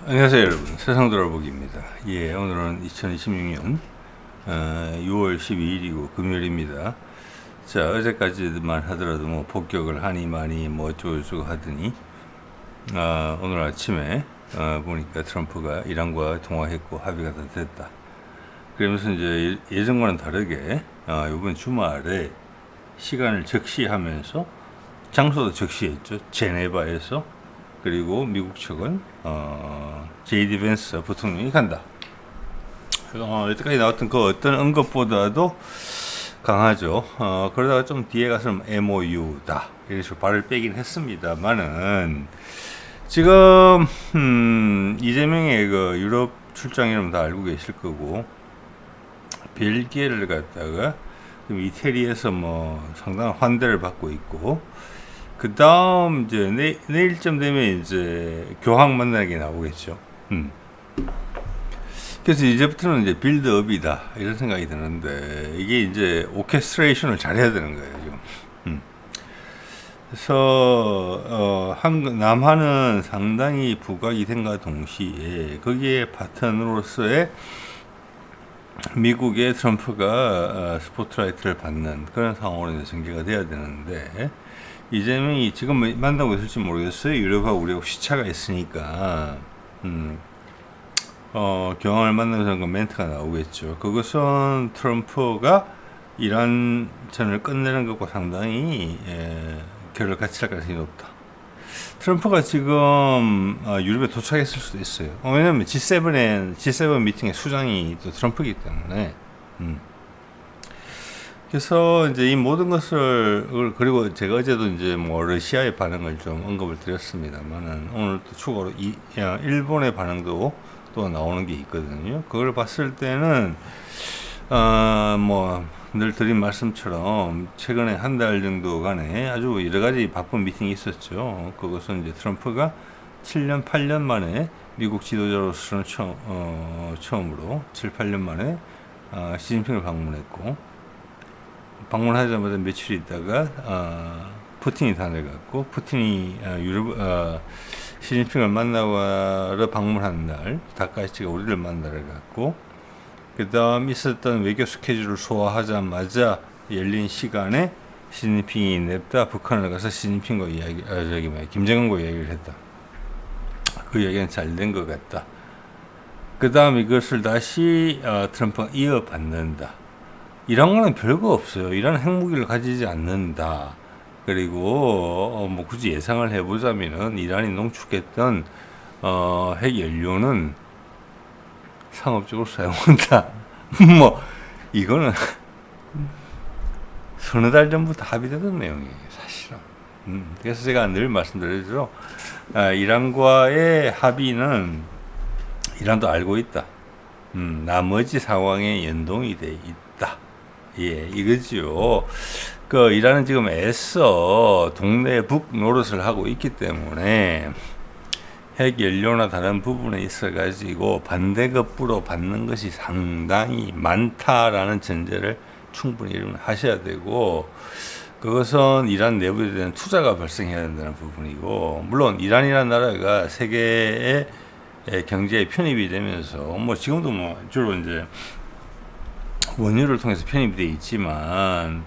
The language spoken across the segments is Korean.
안녕하세요 여러분, 세상 돌아보기입니다. 오늘은 2026년 6월 12일이고 금요일입니다. 자, 어제까지만 하더라도 뭐 폭격을 하니 많이 뭐 어쩌고저쩌고 하더니 오늘 아침에 보니까 트럼프가 이란과 통화했고 합의가 다 됐다. 그러면서 이제 예전과는 다르게 이번 주말에 시간을 적시하면서 장소도 적시했죠. 제네바에서. 그리고 미국 측은 제이디 벤스 부통령이 간다. 여태까지 나왔던 그 어떤 언급보다도 강하죠. 그러다가 좀 뒤에 가서는 MOU다 이런 식으로 발을 빼긴 했습니다만은 지금 이재명의 그 유럽 출장 이름 다 알고 계실 거고, 벨기에를 갔다가 이태리에서 뭐 상당한 환대를 받고 있고, 그 다음 이제 내일쯤 되면 이제 교황 만나게 나오겠죠. 그래서 이제부터는 이제 빌드업이다 이런 생각이 드는데, 이게 이제 오케스트레이션을 잘 해야 되는 거예요 지금. 그래서 남한은 상당히 부각이 된과 동시에 거기에 파트너로서의 미국의 트럼프가 스포트라이트를 받는 그런 상황으로 이제 전개가 돼야 되는데, 이재명이 지금 만나고 있을지 모르겠어요. 유럽하고 우리하고 시차가 있으니까 교황을 만나면서 그 멘트가 나오겠죠. 그것은 트럼프가 이란 전을 끝내는 것과 상당히 결을 같이 할 가능성이 높다. 트럼프가 지금 유럽에 도착했을 수도 있어요. 왜냐하면 G7 미팅의 수장이 또 트럼프이기 때문에. 그래서 이제 이 모든 것을, 그리고 제가 어제도 이제 뭐 러시아의 반응을 좀 언급을 드렸습니다만은, 오늘 또 추가로 일본의 반응도 또 나오는 게 있거든요. 그걸 봤을 때는 뭐 늘 드린 말씀처럼 최근에 한 달 정도간에 아주 여러 가지 바쁜 미팅이 있었죠. 그것은 이제 트럼프가 7년 8년 만에 미국 지도자로서는 처음으로 7, 8년 만에 시진핑을 방문했고, 방문하자마자 며칠 있다가 푸틴이 다녀갔고, 푸틴이 시진핑을 만나러 방문한 날 다카이치가 우리를 만나러 갔고, 그 다음 있었던 외교 스케줄을 소화하자마자 열린 시간에 시진핑이 냅다 북한을 가서 시진핑과 김정은과 이야기를 했다. 그 얘기는 잘 된 것 같다. 그 다음 이것을 다시 트럼프가 이어받는다. 이란과는 별거 없어요. 이란은 핵무기를 가지지 않는다. 그리고 뭐 굳이 예상을 해보자면은 이란이 농축했던 핵 연료는 상업적으로 사용한다. 뭐 이거는 서너 달 전부터 합의되던 내용이에요, 사실은. 그래서 제가 늘 말씀드리죠. 이란과의 합의는 이란도 알고 있다. 나머지 상황에 연동이 돼 있다. 이거지요. 그 이란은 지금 애써 동네 북 노릇을 하고 있기 때문에 핵 연료나 다른 부분에 있어가지고 반대급부로 받는 것이 상당히 많다라는 전제를 충분히 하셔야 되고, 그것은 이란 내부에 대한 투자가 발생해야 된다는 부분이고, 물론 이란이라는 나라가 세계의 경제에 편입이 되면서 뭐 지금도 뭐 주로 이제 원유를 통해서 편입이 되어 있지만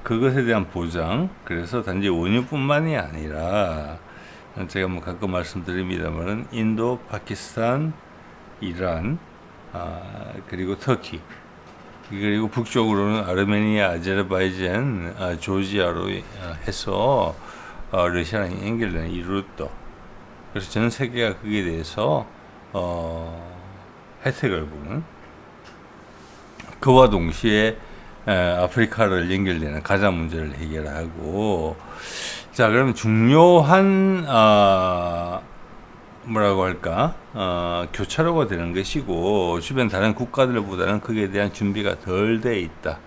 그것에 대한 보장, 그래서 단지 원유뿐만이 아니라 제가 뭐 가끔 말씀드립니다만은 인도, 파키스탄, 이란, 그리고 터키, 그리고 북쪽으로는 아르메니아, 아제르바이잔, 조지아로 해서 러시아랑 연결되는 이 루트. 그래서 전 세계가 거기에 대해서 혜택을 보는, 그와 동시에 아프리카를 연결되는 가자 문제를 해결하고, 자, 그러면 중요한 뭐라고 할까, 교차로가 되는 것이고, 주변 다른 국가들보다는 거기에 대한 준비가 덜 돼 있다.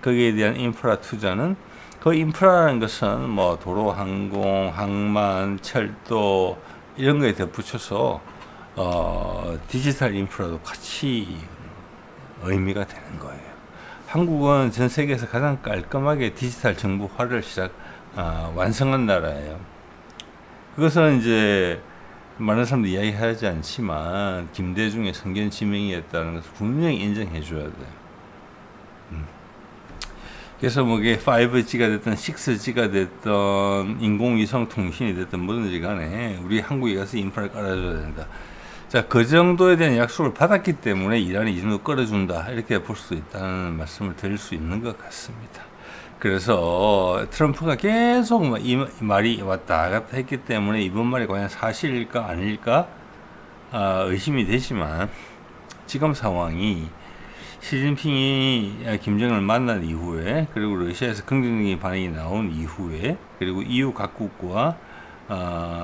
거기에 대한 인프라 투자는, 그 인프라라는 것은 뭐 도로, 항공, 항만, 철도 이런 거에 덧붙여서 디지털 인프라도 같이 의미가 되는 거예요. 한국은 전 세계에서 가장 깔끔하게 디지털 정부화를 완성한 나라예요. 그것은 이제 많은 사람들이 이야기하지 않지만 김대중의 성견 지명이었다는 것을 분명히 인정해 줘야 돼요. 그래서 뭐 이게 5G가 됐든 6G가 됐든 인공위성 통신이 됐든 뭐든지 간에 우리 한국에 가서 인프라를 깔아줘야 된다. 자, 그 정도에 대한 약속을 받았기 때문에 이란이 이 정도 끌어준다. 이렇게 볼 수 있다는 말씀을 드릴 수 있는 것 같습니다. 그래서 트럼프가 계속 이 말이 왔다 갔다 했기 때문에 이번 말이 과연 사실일까 아닐까 의심이 되지만 지금 상황이 시진핑이 김정은을 만난 이후에 그리고 러시아에서 긍정적인 반응이 나온 이후에 그리고 EU 각국과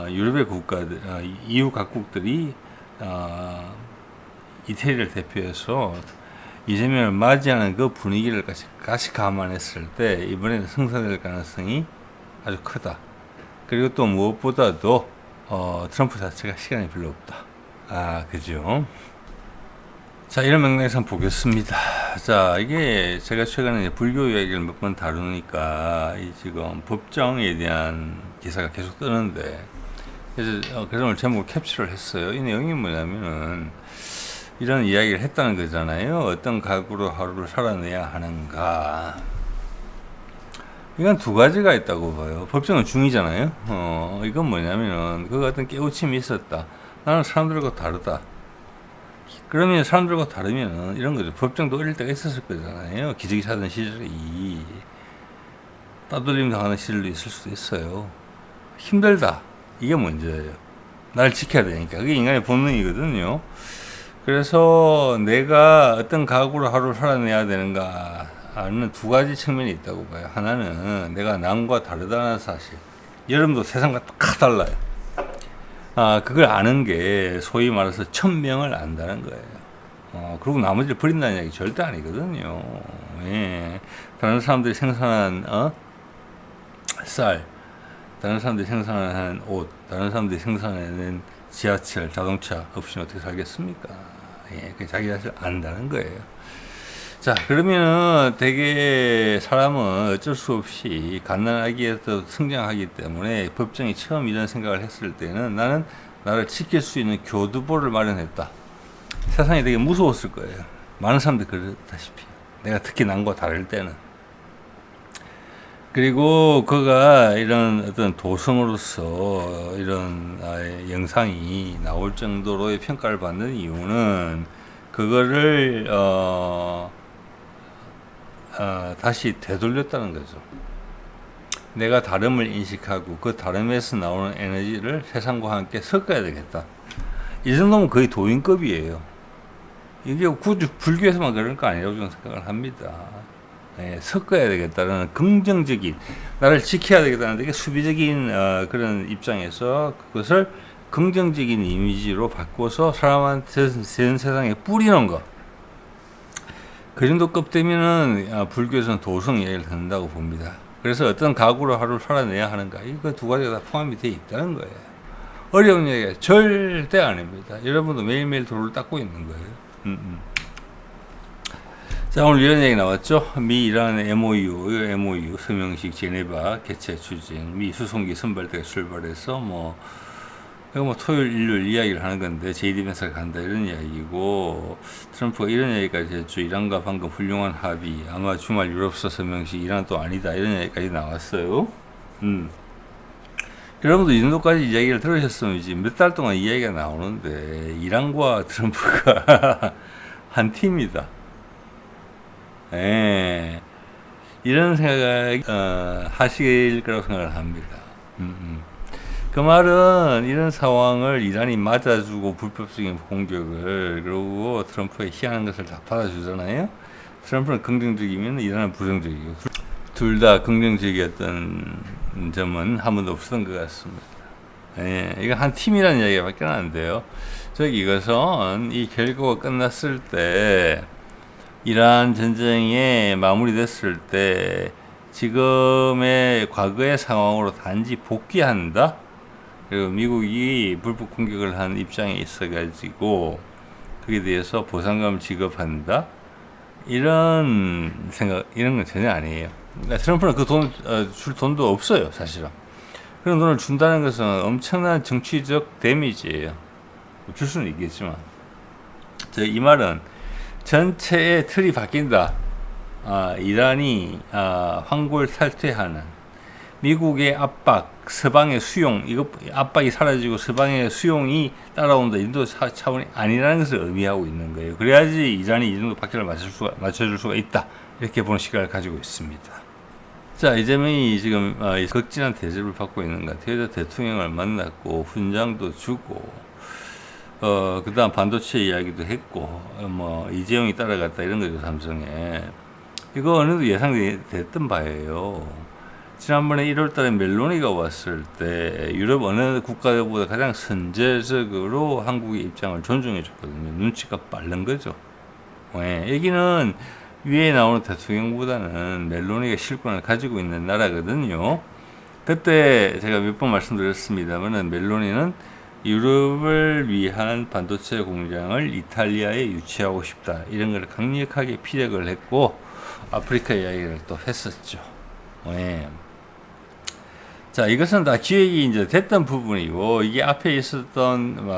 유럽의 국가들, EU 각국들이 이태리를 대표해서 이재명을 맞이하는 그 분위기를 같이 감안했을 때 이번에는 성사될 가능성이 아주 크다. 그리고 또 무엇보다도 트럼프 자체가 시간이 별로 없다. 그죠? 자, 이런 맥락에서 한번 보겠습니다. 자, 이게 제가 최근에 불교 이야기를 몇 번 다루니까 지금 법정에 대한 기사가 계속 뜨는데 그래서 오늘 제목을 캡처를 했어요. 이 내용이 뭐냐면은 이런 이야기를 했다는 거잖아요. 어떤 각오로 하루를 살아내야 하는가. 이건 두 가지가 있다고 봐요. 법정은 중이잖아요. 이건 뭐냐면은 그 같은 깨우침이 있었다. 나는 사람들과 다르다. 그러면 사람들과 다르면은 이런 거죠. 법정도 어릴 때가 있었을 거잖아요. 기저귀 차던 시절이 따돌림 당하는 시절도 있을 수도 있어요. 힘들다. 이게 문제예요. 날 지켜야 되니까. 그게 인간의 본능이거든요. 그래서 내가 어떤 각오로 하루를 살아내야 되는가 하는 두 가지 측면이 있다고 봐요. 하나는 내가 남과 다르다는 사실. 여러분도 세상과 다 달라요. 그걸 아는 게 소위 말해서 천명을 안다는 거예요. 그리고 나머지를 버린다는 얘기 절대 아니거든요. 예. 다른 사람들이 생산한 쌀, 다른 사람들이 생산하는 옷, 다른 사람들이 생산하는 지하철, 자동차 없이는 어떻게 살겠습니까? 예, 자기 자신을 안다는 거예요. 자, 그러면은 되게 사람은 어쩔 수 없이 갓난아기에서 성장하기 때문에 법정이 처음 이런 생각을 했을 때는 나는 나를 지킬 수 있는 교두보를 마련했다. 세상이 되게 무서웠을 거예요. 많은 사람들이 그렇다시피. 내가 특히 남과 다를 때는. 그리고 그가 이런 어떤 도성으로서 이런 영상이 나올 정도로의 평가를 받는 이유는 그거를 다시 되돌렸다는 거죠. 내가 다름을 인식하고 그 다름에서 나오는 에너지를 세상과 함께 섞어야 되겠다. 이 정도면 거의 도인급이에요. 이게 굳이 불교에서만 그럴 거 아니라고 저는 생각을 합니다. 섞어야 되겠다는 긍정적인, 나를 지켜야 되겠다는 되게 수비적인 그런 입장에서 그것을 긍정적인 이미지로 바꿔서 사람한테 전 세상에 뿌리는 것. 그 정도 급 되면은 불교에서는 도성 이야기를 듣는다고 봅니다. 그래서 어떤 각오로 하루를 살아내야 하는가, 이거 두 가지가 다 포함이 되어 있다는 거예요. 어려운 얘기가 절대 아닙니다. 여러분도 매일매일 도를 닦고 있는 거예요. 자, 오늘 이런 얘기 나왔죠. 미 이란 MOU 서명식 제네바 개최 추진, 미 수송기 선발대가 출발해서 이거 토요일, 일요일 이야기를 하는 건데, JD 벤서가 간다, 이런 이야기고, 트럼프가 이런 얘기까지 했죠. 이란과 방금 훌륭한 합의, 아마 주말 유럽서 서명식, 이란 또 아니다, 이런 얘기까지 나왔어요. 여러분도 이 정도까지 이야기를 들으셨으면 이제 몇 달 동안 이야기가 나오는데, 이란과 트럼프가 한 팀이다. 이런 생각 하실 거라고 생각을 합니다. 그 말은 이런 상황을 이란이 맞아주고 불법적인 공격을 그러고 트럼프의 희한한 것을 다 받아주잖아요. 트럼프는 긍정적이면 이란은 부정적이고 둘 다 긍정적이었던 점은 한 번도 없었던 것 같습니다. 이거 한 팀이라는 이야기밖에 안 돼요. 이것은 이 결과가 끝났을 때 이란 전쟁이 마무리됐을 때 지금의 과거의 상황으로 단지 복귀한다. 그리고 미국이 불법 공격을 한 입장에 있어가지고 그에 대해서 보상금을 지급한다. 이런 건 전혀 아니에요. 트럼프는 그 돈 줄 돈도 없어요, 사실은. 그런 돈을 준다는 것은 엄청난 정치적 데미지예요. 줄 수는 있겠지만, 이 말은 전체의 틀이 바뀐다. 이란이 황골 탈퇴하는 미국의 압박, 서방의 수용, 이거 압박이 사라지고 서방의 수용이 따라온다. 인도 차원이 아니라는 것을 의미하고 있는 거예요. 그래야지 이란이 이 정도 박자를 맞춰줄 수가 있다. 이렇게 보는 시각을 가지고 있습니다. 자, 이재명이 지금 극진한 대접을 받고 있는 것 같아요. 대통령을 만났고 훈장도 주고 그 다음 반도체 이야기도 했고 이재용이 따라갔다 이런 거죠. 삼성에. 이거 어느 정도 예상됐던 바예요. 지난번에 1월 달에 멜로니가 왔을 때 유럽 어느 국가보다 가장 선제적으로 한국의 입장을 존중해 줬거든요. 눈치가 빠른 거죠. 여기는 위에 나오는 대통령보다는 멜로니가 실권을 가지고 있는 나라거든요. 그때 제가 몇 번 말씀드렸습니다만 멜로니는 유럽을 위한 반도체 공장을 이탈리아에 유치하고 싶다. 이런 걸 강력하게 피력을 했고 아프리카 이야기를 또 했었죠. 자, 이것은 다 기획이 이제 됐던 부분이고, 이게 앞에 있었던,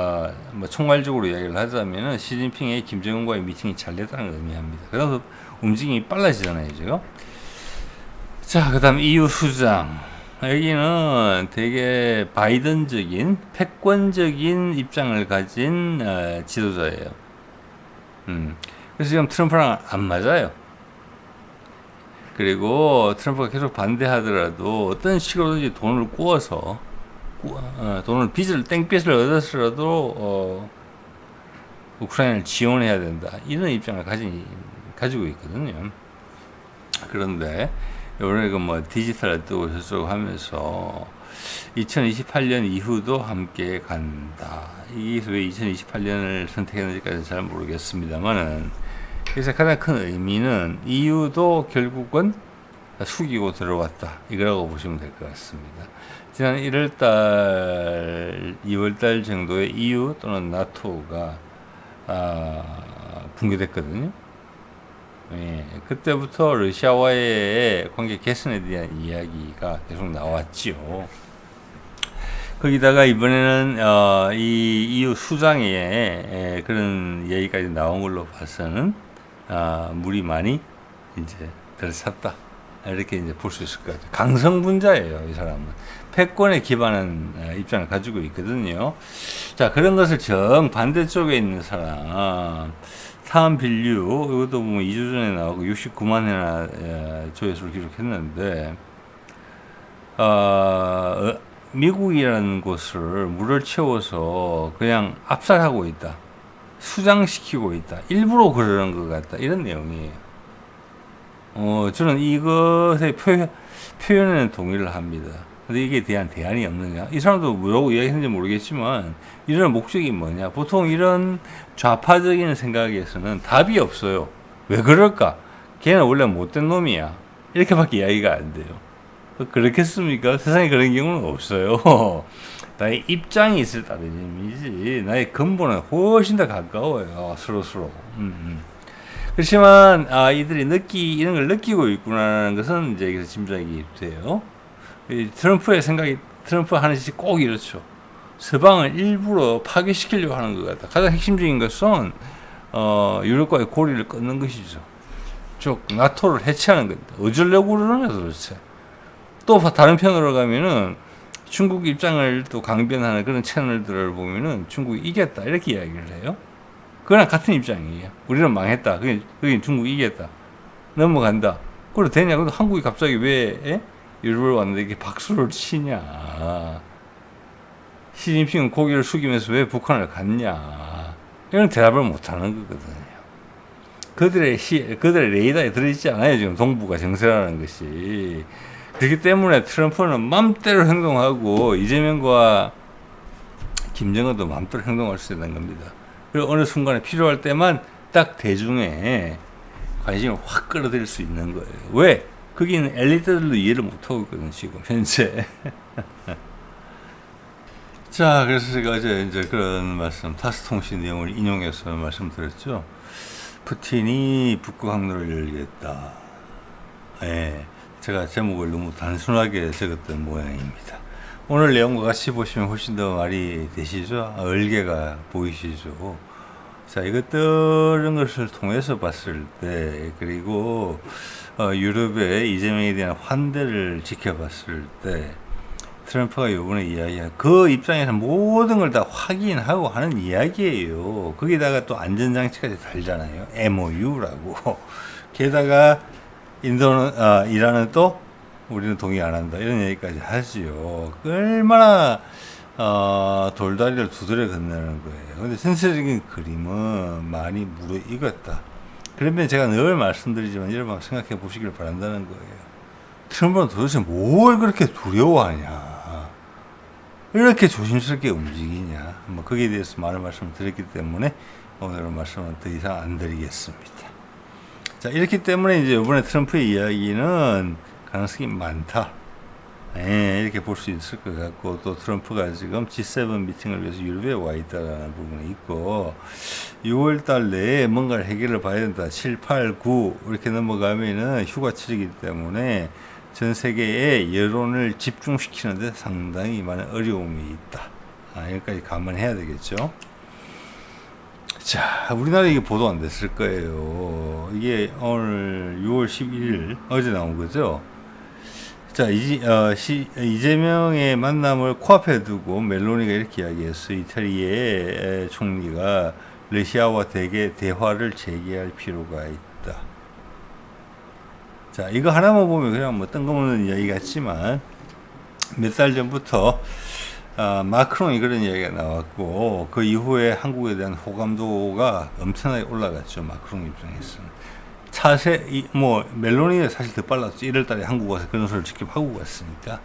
총괄적으로 이야기를 하자면은, 시진핑의 김정은과의 미팅이 잘 됐다는 걸 의미합니다. 그래서 움직임이 빨라지잖아요, 지금. 자, 그 다음 EU 수장. 여기는 되게 바이든적인, 패권적인 입장을 가진 지도자예요. 그래서 지금 트럼프랑 안 맞아요. 그리고 트럼프가 계속 반대하더라도 어떤 식으로든지 돈을 구워서 빚을 땡빚을 얻었더라도 우크라이나를 지원해야 된다 이런 입장을 가지고 있거든요. 그런데 이번에 디지털 뜨고 저쩌고 하면서 2028년 이후도 함께 간다. 이게 왜 2028년을 선택했는지까지는 잘 모르겠습니다만은. 그래서 가장 큰 의미는 EU도 결국은 숙이고 들어왔다. 이거라고 보시면 될 것 같습니다. 지난 1월달, 2월달 정도에 EU 또는 나토가 붕괴됐거든요. 그때부터 러시아와의 관계 개선에 대한 이야기가 계속 나왔지요. 거기다가 이번에는 이 EU 수장의 그런 이야기까지 나온 걸로 봐서는 물이 많이 이제 들어찼다. 이렇게 이제 볼 수 있을 것 같아요. 강성분자예요, 이 사람은. 패권에 기반한 입장을 가지고 있거든요. 자, 그런 것을 정반대쪽에 있는 사람, 타운 빌류, 이것도 보면 2주 전에 나오고 69만 회나 조회수를 기록했는데, 미국이라는 곳을 물을 채워서 그냥 압살하고 있다. 수장시키고 있다. 일부러 그러는 것 같다. 이런 내용이에요. 저는 이것의 표현에는 동의를 합니다. 근데 이게 대한 대안이 없느냐? 이 사람도 뭐라고 이야기했는지 모르겠지만, 이런 목적이 뭐냐? 보통 이런 좌파적인 생각에서는 답이 없어요. 왜 그럴까? 걔는 원래 못된 놈이야. 이렇게밖에 이야기가 안 돼요. 그렇겠습니까? 세상에 그런 경우는 없어요. 나의 입장이 있을 따름이지 나의 근본은 훨씬 더 가까워요. 서로. 그렇지만 이들이 이런 걸 느끼고 있구나라는 것은 이제 여기서 짐작이 돼요. 트럼프 하는 짓이 꼭 이렇죠. 서방을 일부러 파괴시키려고 하는 것 같다. 가장 핵심적인 것은 유럽과의 고리를 끊는 것이죠. 즉 나토를 해체하는 겁니다. 어쩌려고 그러느냐 도대체. 또 다른 편으로 가면은 중국 입장을 또 강변하는 그런 채널들을 보면은 중국이 이겼다 이렇게 이야기를 해요. 그거랑 같은 입장이에요. 우리는 망했다. 그게 중국이 이겼다. 넘어간다. 그래 되냐? 근데 한국이 갑자기 왜 유럽을 왔는데 이렇게 박수를 치냐? 시진핑은 고개를 숙이면서 왜 북한을 갔냐? 이런 대답을 못하는 거거든요. 그들의 레이더에 들어있지 않아요. 지금 동북아 정세라는 것이. 그렇기 때문에 트럼프는 맘대로 행동하고 이재명과 김정은도 맘대로 행동할 수 있는 겁니다. 그리고 어느 순간에 필요할 때만 딱 대중의 관심을 확 끌어들일 수 있는 거예요. 왜? 거기는 엘리트들도 이해를 못하고 있거든요, 지금 현재. 자, 그래서 제가 어제 이제 그런 말씀, 타스 통신 내용을 인용해서 말씀드렸죠. 푸틴이 북극 항로를 열겠다. 제가 제목을 너무 단순하게 적었던 모양입니다. 오늘 내용과 같이 보시면 훨씬 더 말이 되시죠? 얼개가 보이시죠? 자, 이런 것을 통해서 봤을 때, 그리고 유럽의 이재명에 대한 환대를 지켜봤을 때, 트럼프가 요번에 이야기한 그 입장에서 모든 걸 다 확인하고 하는 이야기예요. 거기다가 또 안전장치까지 달잖아요. MOU라고. 게다가 이란은 또 우리는 동의 안 한다. 이런 얘기까지 하지요. 얼마나 돌다리를 두드려 건너는 거예요. 근데 전체적인 그림은 많이 무르익었다. 그러면 제가 늘 말씀드리지만 여러분 생각해 보시길 바란다는 거예요. 트럼프는 도대체 뭘 그렇게 두려워하냐? 이렇게 조심스럽게 움직이냐? 뭐 거기에 대해서 많은 말씀을 드렸기 때문에 오늘은 말씀을 더 이상 안 드리겠습니다. 자, 이렇기 때문에 이제 이번에 트럼프의 이야기는 가능성이 많다. 이렇게 볼 수 있을 것 같고, 또 트럼프가 지금 G7 미팅을 위해서 유럽에 와 있다는 부분이 있고, 6월 달 내에 뭔가를 해결을 봐야 된다. 7, 8, 9 이렇게 넘어가면은 휴가철이기 때문에 전 세계의 여론을 집중시키는 데 상당히 많은 어려움이 있다. 여기까지 감안해야 되겠죠. 자, 우리나라에 이게 보도 안 됐을 거예요. 이게 오늘 6월 11일 어제 나온 거죠. 자, 이재명의 만남을 코앞에 두고 멜로니가 이렇게 이야기했어요. 이태리의 총리가 러시아와 대화를 재개할 필요가 있다. 자, 이거 하나만 보면 그냥 뭐 뜬금없는 이야기 같지만 몇 달 전부터 마크롱이 그런 이야기가 나왔고, 그 이후에 한국에 대한 호감도가 엄청나게 올라갔죠. 마크롱 입장에서는. 멜로니가 사실 더 빨랐죠. 1월 달에 한국 와서 그런 소리를 직접 하고 갔으니까.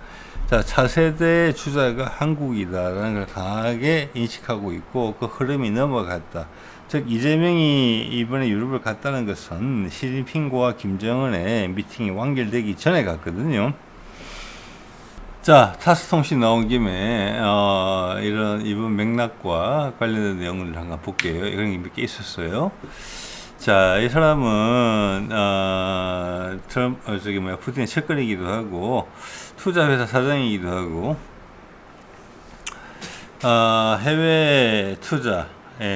자, 차세대 주자가 한국이다라는 걸 강하게 인식하고 있고, 그 흐름이 넘어갔다. 즉, 이재명이 이번에 유럽을 갔다는 것은 시진핑과 김정은의 미팅이 완결되기 전에 갔거든요. 자, 타스통신 나온 김에 이번 맥락과 관련된 내용을 잠깐 볼게요. 이런 게 몇 개 있었어요. 자, 이 사람은 푸틴의 측근이기도 하고 투자회사 사장이기도 하고 해외 투자의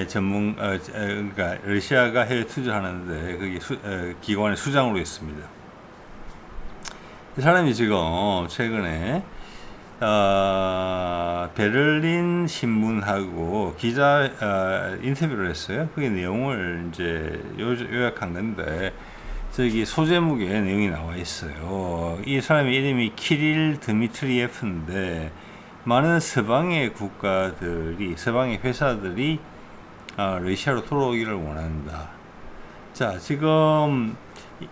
그러니까 러시아가 해외 투자하는데 그게 기관의 수장으로 있습니다. 이 사람이 지금 최근에 베를린 신문하고 기자 인터뷰를 했어요. 그게 내용을 이제 요약한 건데, 저기 소제목에 내용이 나와 있어요. 이 사람의 이름이 키릴 드미트리예프인데, 많은 서방의 서방의 회사들이 러시아로 돌아오기를 원한다. 자, 지금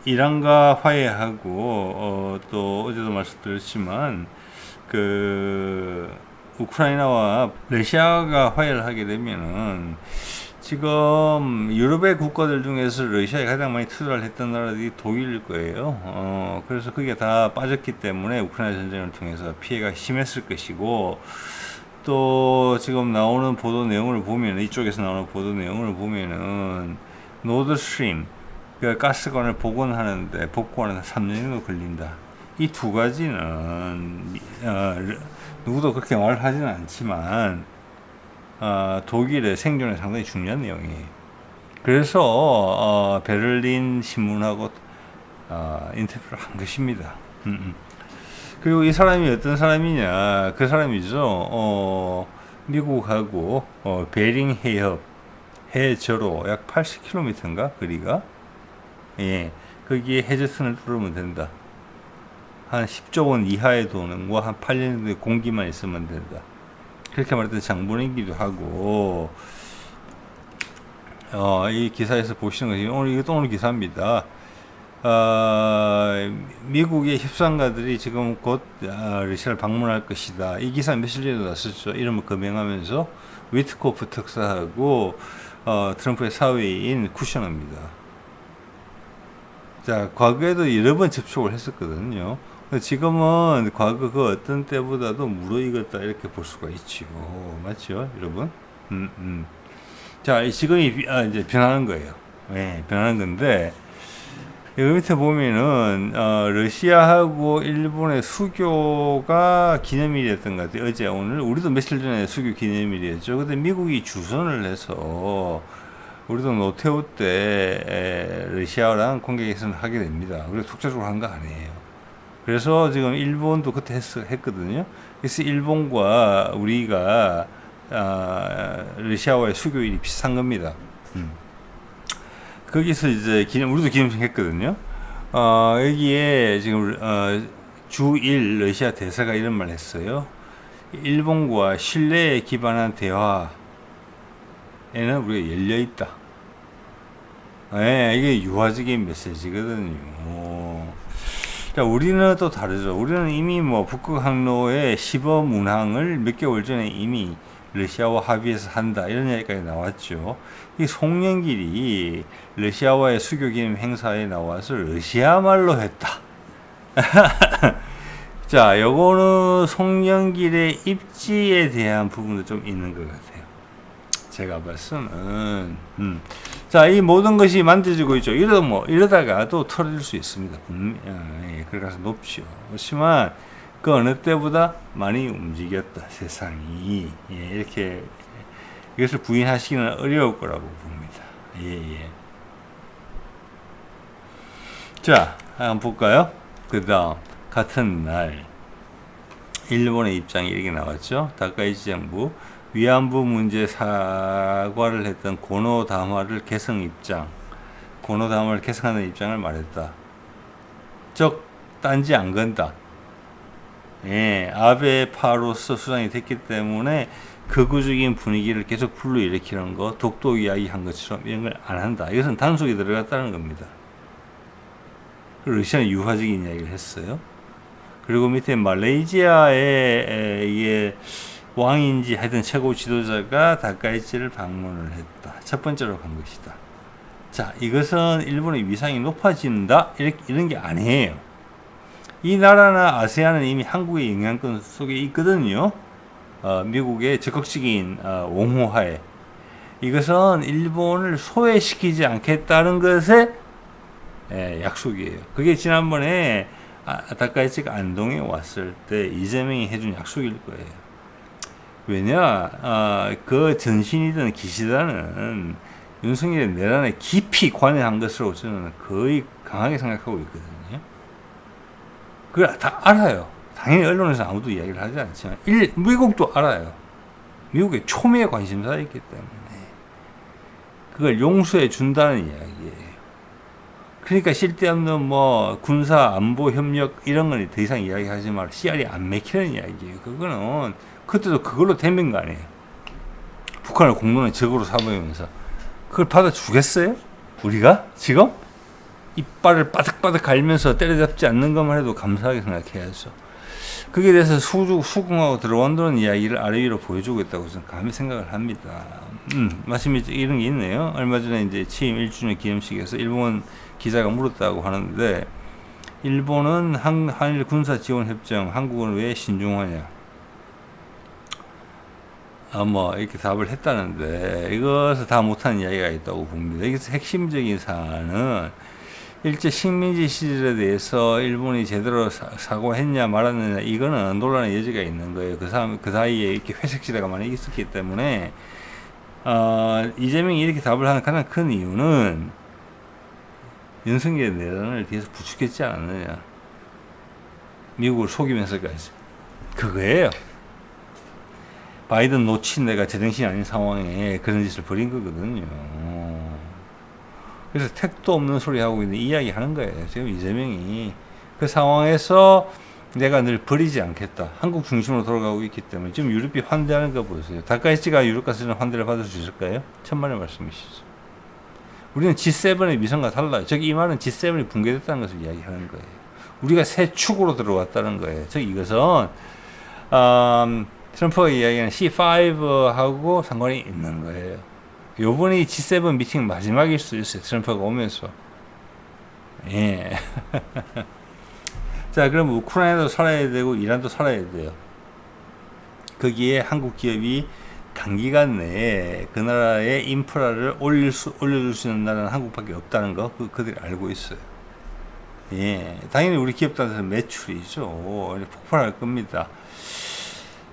이란과 화해하고 또 어제도 말씀드렸지만 우크라이나와 러시아가 화해를 하게 되면은 지금 유럽의 국가들 중에서 러시아에 가장 많이 투자를 했던 나라들이 독일일 거예요. 그래서 그게 다 빠졌기 때문에 우크라이나 전쟁을 통해서 피해가 심했을 것이고, 또 지금 나오는 보도 내용을 보면, 이쪽에서 나오는 보도 내용을 보면은 노드스트림, 그 가스관을 복원하는 3년 정도 걸린다. 이 두 가지는 누구도 그렇게 말을 하지는 않지만 독일의 생존에 상당히 중요한 내용이에요. 그래서 베를린 신문하고 인터뷰를 한 것입니다. 그리고 이 사람이 어떤 사람이냐, 그 사람이죠. 미국하고 베링 해협 해저로 약 80km인가 거리가, 거기에 해저선을 뚫으면 된다. 한 10조 원 이하의 돈과 한 8년 정도의 공기만 있으면 된다. 그렇게 말했던 장본이기도 하고, 이 기사에서 보시는 것이 이것도 오늘 기사입니다. 미국의 협상가들이 지금 곧 러시아를 방문할 것이다. 이 기사 며칠 전에 났었죠. 이름을 거명하면서 위트코프 특사하고 트럼프의 사위인 쿠셔너입니다. 자, 과거에도 여러 번 접촉을 했었거든요. 지금은 과거 그 어떤 때보다도 무르익었다 이렇게 볼 수가 있죠. 맞죠, 여러분? 자, 지금이 이제 변하는 거예요. 변하는 건데, 여기 밑에 보면은 러시아하고 일본의 수교가 기념일이었던 것 같아요. 어제 오늘 우리도 며칠 전에 수교 기념일이었죠. 근데 미국이 주선을 해서 우리도 노태우 때 러시아랑 공개선을 하게 됩니다. 우리가 독자적으로 한 거 아니에요. 그래서 지금 일본도 그때 했거든요. 그래서 일본과 우리가 러시아와의 수교일이 비슷한 겁니다. 거기서 이제 우리도 기념했거든요. 여기에 지금 주1 러시아 대사가 이런 말 했어요. 일본과 신뢰에 기반한 대화에는 우리가 열려 있다. 네, 이게 유화적인 메시지거든요. 자, 우리는 또 다르죠. 우리는 이미 뭐 북극 항로의 시범 운항을 몇 개월 전에 이미 러시아와 합의해서 한다 이런 얘기까지 나왔죠. 이 송영길이 러시아와의 수교 기념 행사에 나와서 러시아 말로 했다. 자, 요거는 송영길의 입지에 대한 부분도 좀 있는 것 같아요. 제가 봤으면 자, 이 모든 것이 만들어지고 있죠. 이러다가 또 털어질 수 있습니다. 그럴 가능성이 높죠. 그렇지만 그 어느 때보다 많이 움직였다, 세상이. 이렇게 이것을 부인하시기는 어려울 거라고 봅니다. 자, 한번 볼까요? 그 다음 같은 날 일본의 입장이 이렇게 나왔죠. 다카이치 정부 위안부 문제 사과를 했던 고노다마를 고노다마를 개성하는 입장을 말했다. 즉 딴지 안 건다. 아베파로서 수장이 됐기 때문에 극우적인 분위기를 계속 불러일으키는 거, 독도 이야기 한 것처럼 이런 걸 안 한다. 이것은 단속에 들어갔다는 겁니다. 러시아는 유화적인 이야기를 했어요. 그리고 밑에 말레이시아의 이게 왕인지 하여튼 최고 지도자가 다카이치를 방문을 했다. 첫 번째로 간 것이다. 자, 이것은 일본의 위상이 높아진다 이런 게 아니에요. 이 나라나 아세안은 이미 한국의 영향권 속에 있거든요. 미국의 적극적인 옹호하에 이것은 일본을 소외시키지 않겠다는 것의 약속이에요. 그게 지난번에 다카이치가 안동에 왔을 때 이재명이 해준 약속일 거예요. 왜냐, 그 전신이든 기시다는 윤석열의 내란에 깊이 관여한 것으로 저는 거의 강하게 생각하고 있거든요. 그걸 다 알아요. 당연히 언론에서 아무도 이야기를 하지 않지만 미국도 알아요. 미국의 초미의 관심사였기 때문에 그걸 용서해 준다는 이야기예요. 그러니까 쓸데없는 뭐 군사 안보 협력 이런 건 더 이상 이야기하지 말고 씨알이 안 맥히는 이야기예요. 그거는 그때도 그걸로 된 거 아니에요. 북한을 공론의 적으로 삼으면서 그걸 받아주겠어요? 우리가 지금 이빨을 바득바득 갈면서 때려잡지 않는 것만 해도 감사하게 생각해야죠. 거기에 대해서 수긍하고 들어온다는 이야기를 아래 위로 보여주고 있다고 저는 감히 생각을 합니다. 마침 이런 게 있네요. 얼마 전에 이제 취임 1주년 기념식에서 일본 기자가 물었다고 하는데, 일본은 한일 군사 지원 협정, 한국은 왜 신중하냐? 뭐 이렇게 답을 했다는데, 이것을 다 못한 이야기가 있다고 봅니다. 여기서 핵심적인 사안은 일제 식민지 시절에 대해서 일본이 제대로 사과했냐 말았느냐, 이거는 논란의 여지가 있는 거예요. 그 사이에 이렇게 회색 지대가 많이 있었기 때문에 이재명이 이렇게 답을 하는 가장 큰 이유는 윤석열의 내란을 뒤에서 부추겼지 않았느냐, 미국을 속이면서까지. 그거예요. 바이든 놓친 내가 제정신이 아닌 상황에 그런 짓을 벌인 거거든요. 그래서 택도 없는 소리 하고 있는 이야기 하는 거예요. 지금 이재명이 그 상황에서 내가 늘 버리지 않겠다. 한국 중심으로 돌아가고 있기 때문에 지금 유럽이 환대하는 거 보세요. 다카이치가 유럽 가서 환대를 받을 수 있을까요? 천만의 말씀이시죠. 우리는 G7의 위상과 달라요. 저기 이 말은 G7이 붕괴됐다는 것을 이야기하는 거예요. 우리가 새 축으로 들어왔다는 거예요. 즉 이것은 트럼프가 이야기하는 C5하고 상관이 있는 거예요. 요번이 G7 미팅 마지막일 수 있어요. 트럼프가 오면서. 예. 자, 그럼 우크라이나도 살아야 되고 이란도 살아야 돼요. 거기에 한국 기업이 단기간 내에 그 나라의 인프라를 올려줄 수 있는 나라는 한국밖에 없다는 거 그들이 알고 있어요. 예, 당연히 우리 기업단에서 매출이죠. 폭발할 겁니다.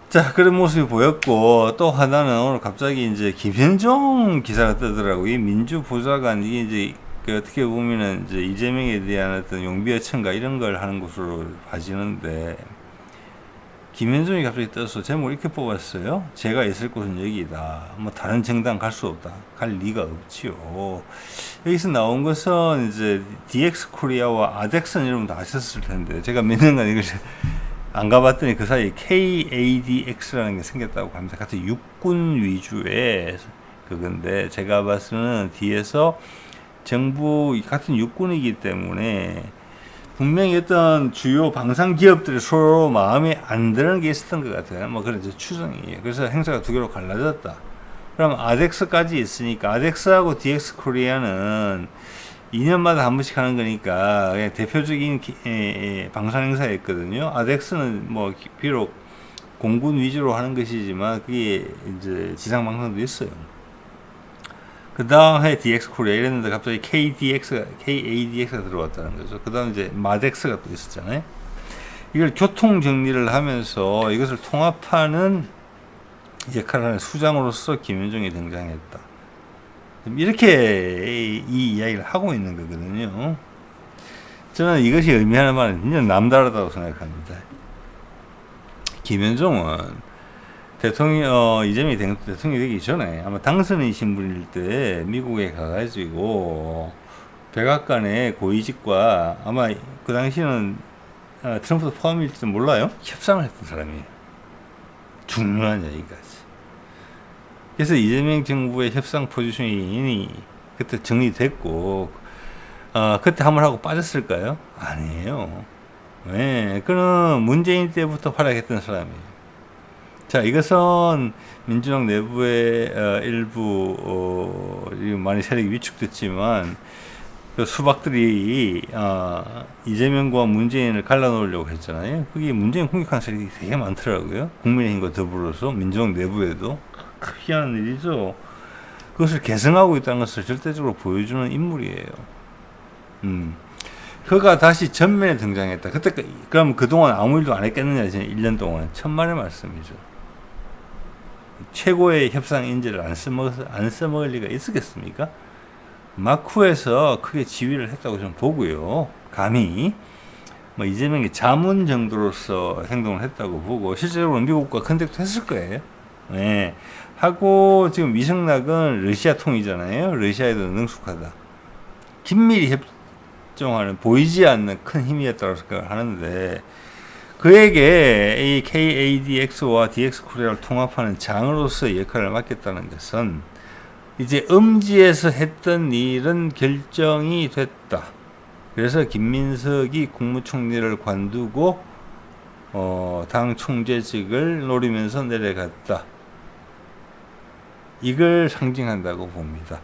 자, 그런 모습이 보였고, 또 하나는 오늘 갑자기 이제 김현종 기사가 뜨더라고요. 이 민주보좌관, 이게 이제 어떻게 보면은 이제 이재명에 대한 어떤 용비어천가 이런 걸 하는 것으로 봐지는데, 김현종이 갑자기 떠서 제목을 이렇게 뽑았어요. 제가 있을 곳은 여기다. 뭐 다른 정당 갈 수 없다. 갈 리가 없지요. 여기서 나온 것은 이제 DX 코리아와 아덱슨 여러분 다 아셨을 텐데, 제가 몇 년간 이걸 안 가봤더니 그 사이에 KADX라는 게 생겼다고 합니다. 같은 육군 위주의 그건데, 제가 봤을 때는 뒤에서 정부 같은 육군이기 때문에 분명히 어떤 주요 방산 기업들이 서로 마음에 안 드는 게 있었던 것 같아요. 뭐 그런 추정이에요. 그래서 행사가 두 개로 갈라졌다. 그럼 아덱스까지 있으니까 아덱스하고 DX 코리아는 2년마다 한 번씩 하는 거니까 그냥 대표적인 방산 행사였거든요. 아덱스는 뭐 비록 공군 위주로 하는 것이지만 그게 이제 지상 방송도 있어요. 그 다음에 DX 코리아 이랬는데 갑자기 KADX가 들어왔다는 거죠. 그 다음 이제 마덱스가 또 있었잖아요. 이걸 교통 정리를 하면서 이것을 통합하는 역할을 하는 수장으로서 김현종이 등장했다. 이렇게 이 이야기를 하고 있는 거거든요. 저는 이것이 의미하는 말은 굉장히 남다르다고 생각합니다. 김현종은 이재명이 대통령이 되기 전에 아마 당선인 분일 때 미국에 가가지고 백악관의 고위직과 아마 그 당시에는 트럼프도 포함일지도 몰라요. 협상을 했던 사람이에요. 중요한 얘기까지. 그래서 이재명 정부의 협상 포지션이 그때 정리됐고, 그때 한번 하고 빠졌을까요? 아니에요. 네, 그는 문재인 때부터 활약했던 사람이에요. 자, 이것은 민주당 내부의 일부 많이 세력이 위축됐지만 그 수박들이 이재명과 문재인을 갈라놓으려고 했잖아요. 그게 문재인 공격한 세력이 되게 많더라고요. 국민의힘과 더불어서 민주당 내부에도 희한한 일이죠. 그것을 개성하고 있다는 것을 절대적으로 보여주는 인물이에요. 그가 다시 전면에 등장했다. 그럼 그동안 아무 일도 안 했겠느냐, 1년 동안. 천만의 말씀이죠. 최고의 협상 인재를 안 써먹을 리가 있었겠습니까? 마쿠에서 크게 지휘를 했다고 저는 보고요. 감히 뭐 이재명이 자문 정도로서 행동을 했다고 보고, 실제로는 미국과 컨택도 했을 거예요. 네. 하고 지금 위성락은 러시아 통이잖아요. 러시아에도 능숙하다. 긴밀히 협정하는 보이지 않는 큰 힘이었다고 생각을 하는데, 그에게 이 KADX와 DX 코리아를 통합하는 장으로서의 역할을 맡겼다는 것은 이제 음지에서 했던 일은 결정이 됐다. 그래서 김민석이 국무총리를 관두고 당 총재직을 노리면서 내려갔다. 이걸 상징한다고 봅니다.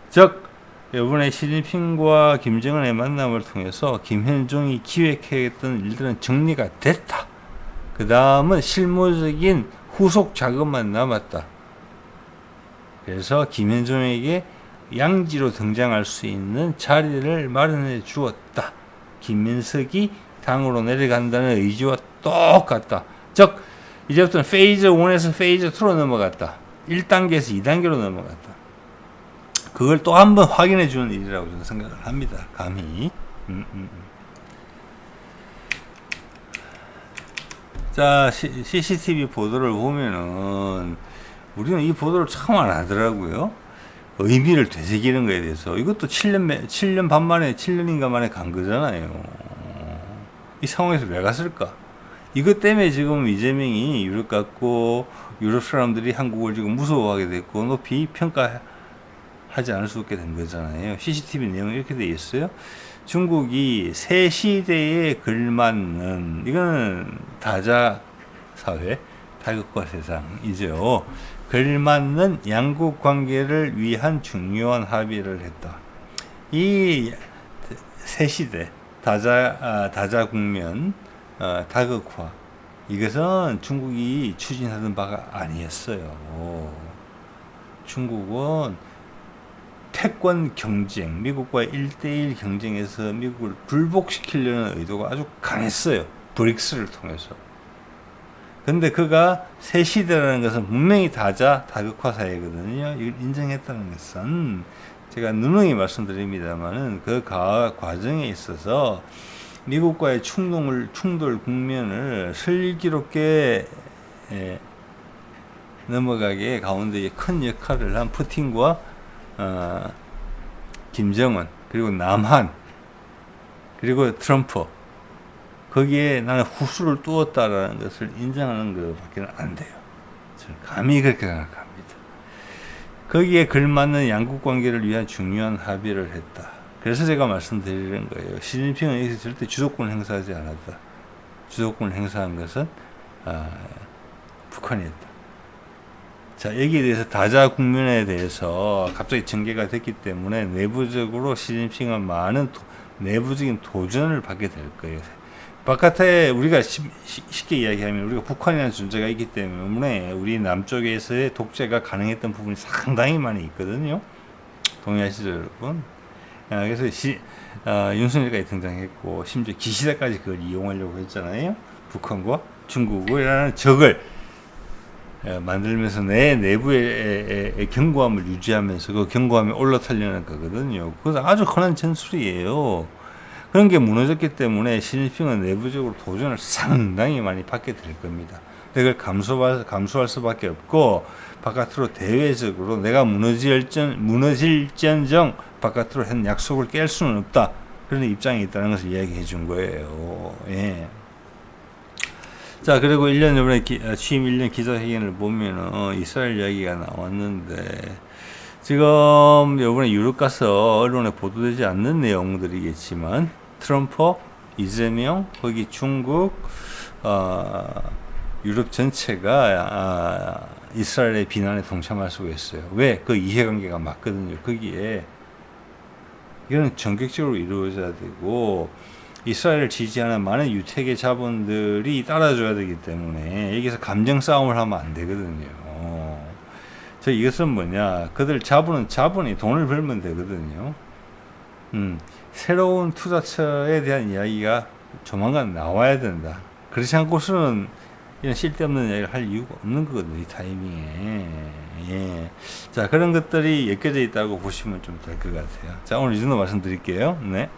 즉 이번에 시진핑과 김정은의 만남을 통해서 김현종이 기획했던 일들은 정리가 됐다. 그 다음은 실무적인 후속 작업만 남았다. 그래서 김현종에게 양지로 등장할 수 있는 자리를 마련해 주었다. 김민석이 당으로 내려간다는 의지와 똑같다. 즉 이제부터는 페이즈 1에서 페이즈 2로 넘어갔다. 1단계에서 2단계로 넘어갔다. 그걸 또 한 번 확인해 주는 일이라고 저는 생각을 합니다. 감히. 자, CCTV 보도를 보면은 우리는 이 보도를 참 안 하더라고요. 의미를 되새기는 거에 대해서. 이것도 7년 반 만에, 7년인가 만에 간 거잖아요. 이 상황에서 왜 갔을까? 이것 때문에 지금 이재명이 유럽 갔고, 유럽 사람들이 한국을 지금 무서워하게 됐고, 높이 평가하지 않을 수 없게 된 거잖아요. CCTV 내용이 이렇게 되어 있어요. 중국이 새 시대에 걸맞는, 이거는 다자 사회, 다극화 세상이죠. 걸맞는 양국 관계를 위한 중요한 합의를 했다. 이 새 시대, 다자 국면, 다극화, 이것은 중국이 추진하던 바가 아니었어요. 중국은 패권 경쟁, 미국과의 1대1 경쟁에서 미국을 굴복시키려는 의도가 아주 강했어요. 브릭스를 통해서. 근데 그가 새 시대라는 것은 분명히 다극화 사회거든요. 이걸 인정했다는 것은 제가 누누이 말씀드립니다만은 그 과정에 있어서 미국과의 충돌 국면을 슬기롭게 넘어가게 가운데 큰 역할을 한 푸틴과 김정은, 그리고 남한, 그리고 트럼프, 거기에 나는 후수를 두었다라는 것을 인정하는 것밖에 안 돼요. 저는 감히 그렇게 생각합니다. 거기에 걸맞는 양국 관계를 위한 중요한 합의를 했다. 그래서 제가 말씀드리는 거예요. 시진핑은 여기서 절대 주도권을 행사하지 않았다. 주도권을 행사한 것은 북한이었다. 자, 여기에 대해서 다자 국면에 대해서 갑자기 전개가 됐기 때문에 내부적으로 시진핑은 많은 내부적인 도전을 받게 될 거예요. 바깥에 우리가 쉽게 이야기하면 우리가 북한이라는 존재가 있기 때문에 우리 남쪽에서의 독재가 가능했던 부분이 상당히 많이 있거든요. 동의하시죠, 여러분? 그래서 윤석열까지 등장했고 심지어 기시다까지 그걸 이용하려고 했잖아요. 북한과 중국이라는 적을 만들면서 내 내부의 견고함을 유지하면서 그 견고함에 올라타려는 거거든요. 그래서 아주 흔한 전술이에요. 그런 게 무너졌기 때문에 시진핑은 내부적으로 도전을 상당히 많이 받게 될 겁니다. 그걸 감수할 수밖에 없고 바깥으로 대외적으로 내가 무너질지언정 바깥으로 한 약속을 깰 수는 없다. 그런 입장이 있다는 것을 이야기해 준 거예요. 예. 자, 그리고 1년 이번에 취임 1년 기자회견을 보면은 이스라엘 이야기가 나왔는데 지금 이번에 유럽 가서 언론에 보도되지 않는 내용들이겠지만 트럼프, 이재명, 거기 중국, 유럽 전체가 이스라엘의 비난에 동참할 수가 있어요. 왜? 그 이해관계가 맞거든요. 거기에 이거는 전격적으로 이루어져야 되고 이스라엘을 지지하는 많은 유태계 자본들이 따라줘야 되기 때문에 여기서 감정 싸움을 하면 안 되거든요. 이것은 뭐냐? 그들 자본이 돈을 벌면 되거든요. 새로운 투자처에 대한 이야기가 조만간 나와야 된다. 그렇지 않고서는 이런 쓸데없는 이야기를 할 이유가 없는 거거든요. 이 타이밍에. 예. 자, 그런 것들이 엮여져 있다고 보시면 좀 될 것 같아요. 자, 오늘 이 정도 말씀드릴게요. 네.